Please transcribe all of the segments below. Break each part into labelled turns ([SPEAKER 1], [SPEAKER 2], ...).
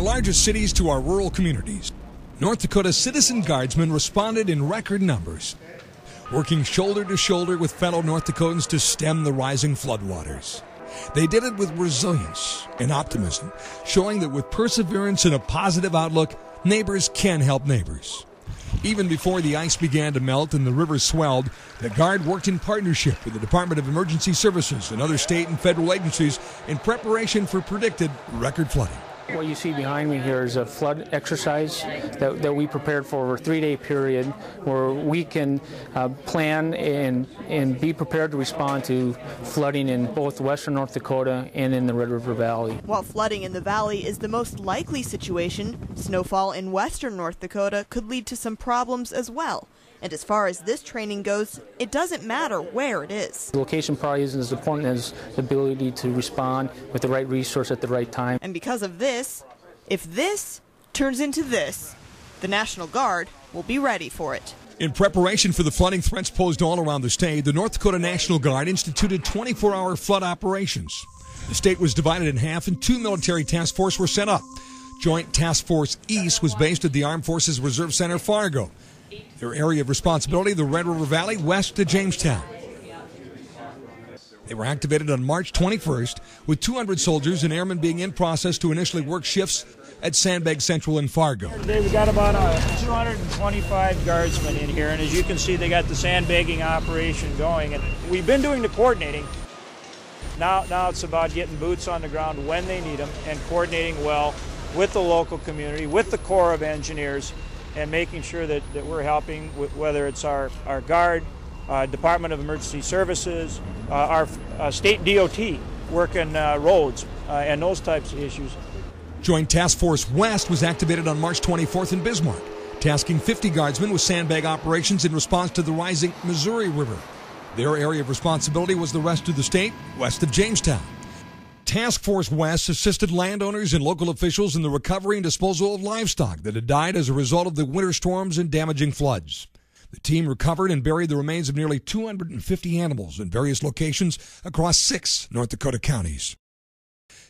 [SPEAKER 1] largest cities to our rural communities, North Dakota citizen guardsmen responded in record numbers, working shoulder to shoulder with fellow North Dakotans to stem the rising floodwaters. They did it with resilience and optimism, showing that with perseverance and a positive outlook, neighbors can help neighbors. Even before the ice began to melt and the rivers swelled, the Guard worked in partnership with the Department of Emergency Services and other state and federal agencies in preparation for predicted record flooding.
[SPEAKER 2] What you see behind me here is a flood exercise that we prepared for over a 3-day period where we can plan and be prepared to respond to flooding in both western North Dakota and in the Red River Valley.
[SPEAKER 3] While flooding in the valley is the most likely situation, snowfall in western North Dakota could lead to some problems as well. And as far as this training goes, it doesn't matter where it is.
[SPEAKER 2] The location probably isn't as important as the ability to respond with the right resource at the right time.
[SPEAKER 3] And because of this, if this turns into this, the National Guard will be ready for it.
[SPEAKER 1] In preparation for the flooding threats posed all around the state, the North Dakota National Guard instituted 24-hour flood operations. The state was divided in half and 2 military task forces were set up. Joint Task Force East was based at the Armed Forces Reserve Center, Fargo. Their area of responsibility, the Red River Valley, west of Jamestown. They were activated on March 21st, with 200 soldiers and airmen being in process to initially work shifts at Sandbag Central in Fargo.
[SPEAKER 4] Today we got about 225 guardsmen in here, and as you can see, they got the sandbagging operation going. And we've been doing the coordinating. Now it's about getting boots on the ground when they need them and coordinating well with the local community, with the Corps of Engineers, and making sure that we're helping, whether it's our Guard, Department of Emergency Services, our state DOT working roads and those types of issues.
[SPEAKER 1] Joint Task Force West was activated on March 24th in Bismarck, tasking 50 guardsmen with sandbag operations in response to the rising Missouri River. Their area of responsibility was the rest of the state, west of Jamestown. Task Force West assisted landowners and local officials in the recovery and disposal of livestock that had died as a result of the winter storms and damaging floods. The team recovered and buried the remains of nearly 250 animals in various locations across 6 North Dakota counties.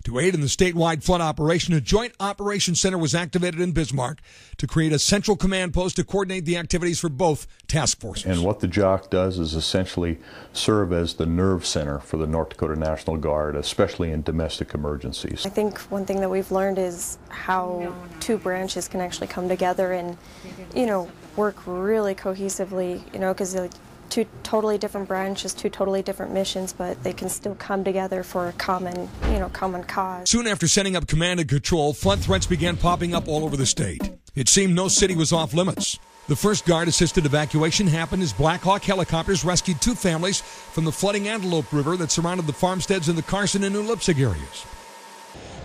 [SPEAKER 1] To aid in the statewide flood operation, a joint operations center was activated in Bismarck to create a central command post to coordinate the activities for both task forces.
[SPEAKER 5] And what the JOC does is essentially serve as the nerve center for the North Dakota National Guard, especially in domestic emergencies.
[SPEAKER 6] I think one thing that we've learned is how 2 branches can actually come together and, work really cohesively, because they're 2 totally different branches, 2 totally different missions, but they can still come together for a common cause.
[SPEAKER 1] Soon after setting up command and control, flood threats began popping up all over the state. It seemed no city was off limits. The first Guard-assisted evacuation happened as Black Hawk helicopters rescued 2 families from the flooding Antelope River that surrounded the farmsteads in the Carson and New Leipzig areas.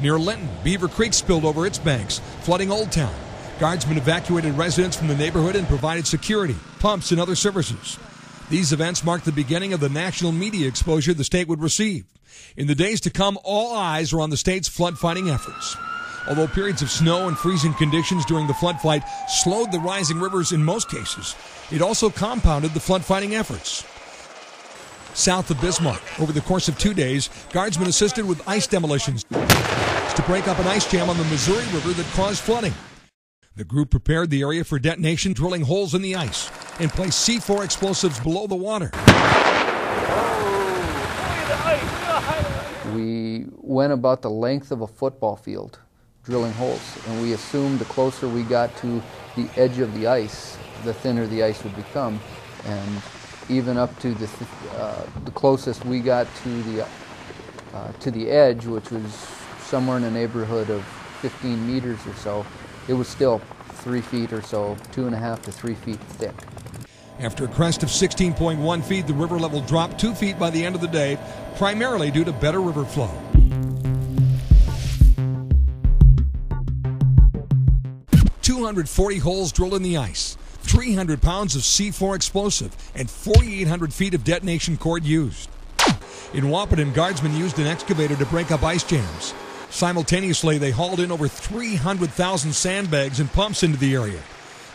[SPEAKER 1] Near Linton, Beaver Creek spilled over its banks, flooding Old Town. Guardsmen evacuated residents from the neighborhood and provided security, pumps, and other services. These events marked the beginning of the national media exposure the state would receive. In the days to come, all eyes are on the state's flood fighting efforts. Although periods of snow and freezing conditions during the flood fight slowed the rising rivers in most cases, it also compounded the flood fighting efforts. South of Bismarck, over the course of 2 days, guardsmen assisted with ice demolitions to break up an ice jam on the Missouri River that caused flooding. The group prepared the area for detonation, drilling holes in the ice, and placed C4 explosives below the water.
[SPEAKER 7] We went about the length of a football field, drilling holes, and we assumed the closer we got to the edge of the ice, the thinner the ice would become, and even up to the closest we got to the edge, which was somewhere in the neighborhood of 15 meters or so, it was still 3 feet or so, 2.5 to 3 feet thick.
[SPEAKER 1] After a crest of 16.1 feet, the river level dropped 2 feet by the end of the day, primarily due to better river flow. "240 holes drilled in the ice, 300 pounds of C4 explosive, and 4,800 feet of detonation cord used. In Wahpeton, guardsmen used an excavator to break up ice jams. Simultaneously, they hauled in over 300,000 sandbags and pumps into the area.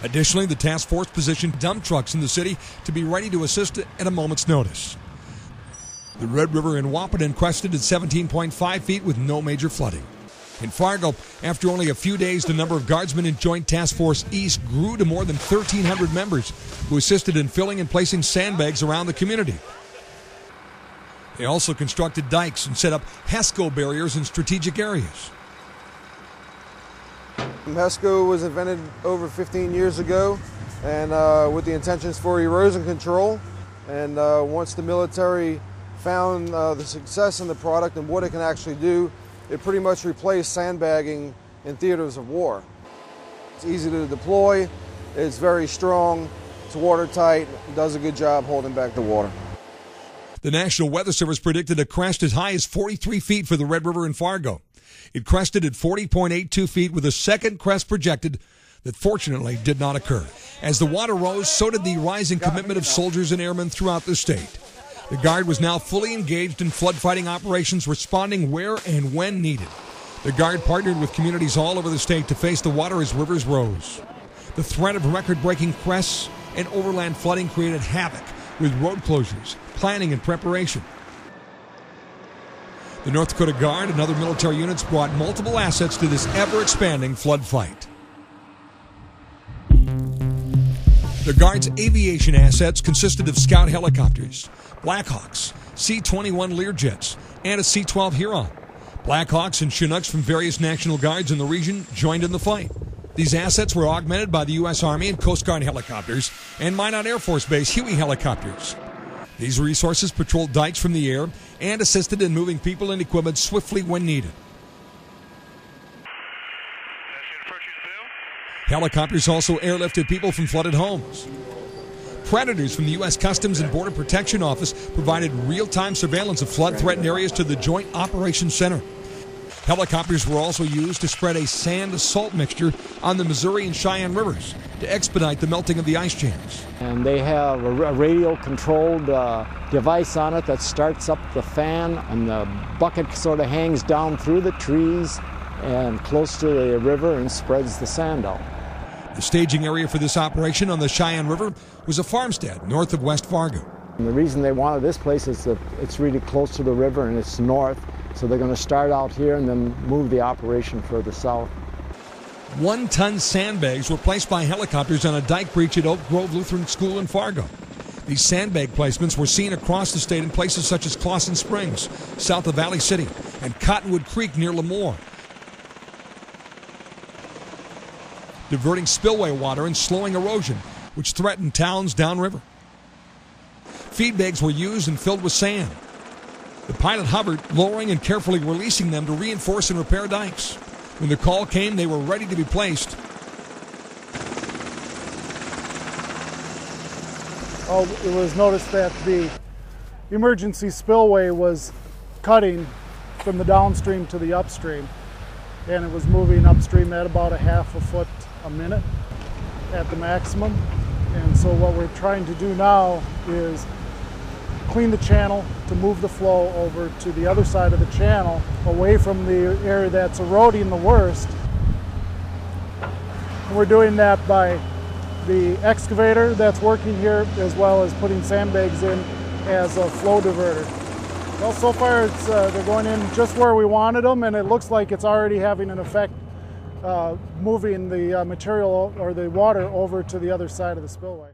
[SPEAKER 1] Additionally, the task force positioned dump trucks in the city to be ready to assist at a moment's notice. The Red River in Wahpeton crested at 17.5 feet with no major flooding. In Fargo, after only a few days, the number of Guardsmen in Joint Task Force East grew to more than 1,300 members who assisted in filling and placing sandbags around the community. They also constructed dikes and set up HESCO barriers in strategic areas.
[SPEAKER 8] HESCO was invented over 15 years ago, and with the intentions for erosion control. And once the military found the success in the product and what it can actually do, it pretty much replaced sandbagging in theaters of war. It's easy to deploy, it's very strong, it's watertight, does a good job holding back the water.
[SPEAKER 1] The National Weather Service predicted a crest as high as 43 feet for the Red River in Fargo. It crested at 40.82 feet with a second crest projected that fortunately did not occur. As the water rose, so did the rising commitment of soldiers and airmen throughout the state. The Guard was now fully engaged in flood fighting operations, responding where and when needed. The Guard partnered with communities all over the state to face the water as rivers rose. The threat of record-breaking crests and overland flooding created havoc with road closures, planning, and preparation. The North Dakota Guard and other military units brought multiple assets to this ever-expanding flood fight. The Guard's aviation assets consisted of Scout helicopters, Blackhawks, C-21 Learjets, and a C-12 Huron. Blackhawks and Chinooks from various National Guards in the region joined in the fight. These assets were augmented by the U.S. Army and Coast Guard helicopters and Minot Air Force Base Huey helicopters. These resources patrolled dikes from the air and assisted in moving people and equipment swiftly when needed. Helicopters also airlifted people from flooded homes. Predators from the U.S. Customs and Border Protection Office provided real-time surveillance of flood-threatened areas to the Joint Operations Center. Helicopters were also used to spread a sand-salt mixture on the Missouri and Cheyenne rivers to expedite the melting of the ice jams.
[SPEAKER 9] And they have a radio-controlled device on it that starts up the fan, and the bucket sort of hangs down through the trees and close to the river and spreads the sand out.
[SPEAKER 1] The staging area for this operation on the Cheyenne River was a farmstead north of West Fargo.
[SPEAKER 9] And the reason they wanted this place is that it's really close to the river and it's north, so they're going to start out here and then move the operation further south.
[SPEAKER 1] 1-ton sandbags were placed by helicopters on a dike breach at Oak Grove Lutheran School in Fargo. These sandbag placements were seen across the state in places such as Clawson Springs, south of Valley City, and Cottonwood Creek near Lemoore, diverting spillway water and slowing erosion, which threatened towns downriver. Feed bags were used and filled with sand. The pilot hovered, lowering and carefully releasing them to reinforce and repair dikes. When the call came, they were ready to be placed.
[SPEAKER 10] It was noticed that the emergency spillway was cutting from the downstream to the upstream, and it was moving upstream at about a half a foot a minute at the maximum. And so what we're trying to do now is clean the channel to move the flow over to the other side of the channel, away from the area that's eroding the worst. And we're doing that by the excavator that's working here, as well as putting sandbags in as a flow diverter. Well, so far they're going in just where we wanted them, and it looks like it's already having an effect moving the material or the water over to the other side of the spillway.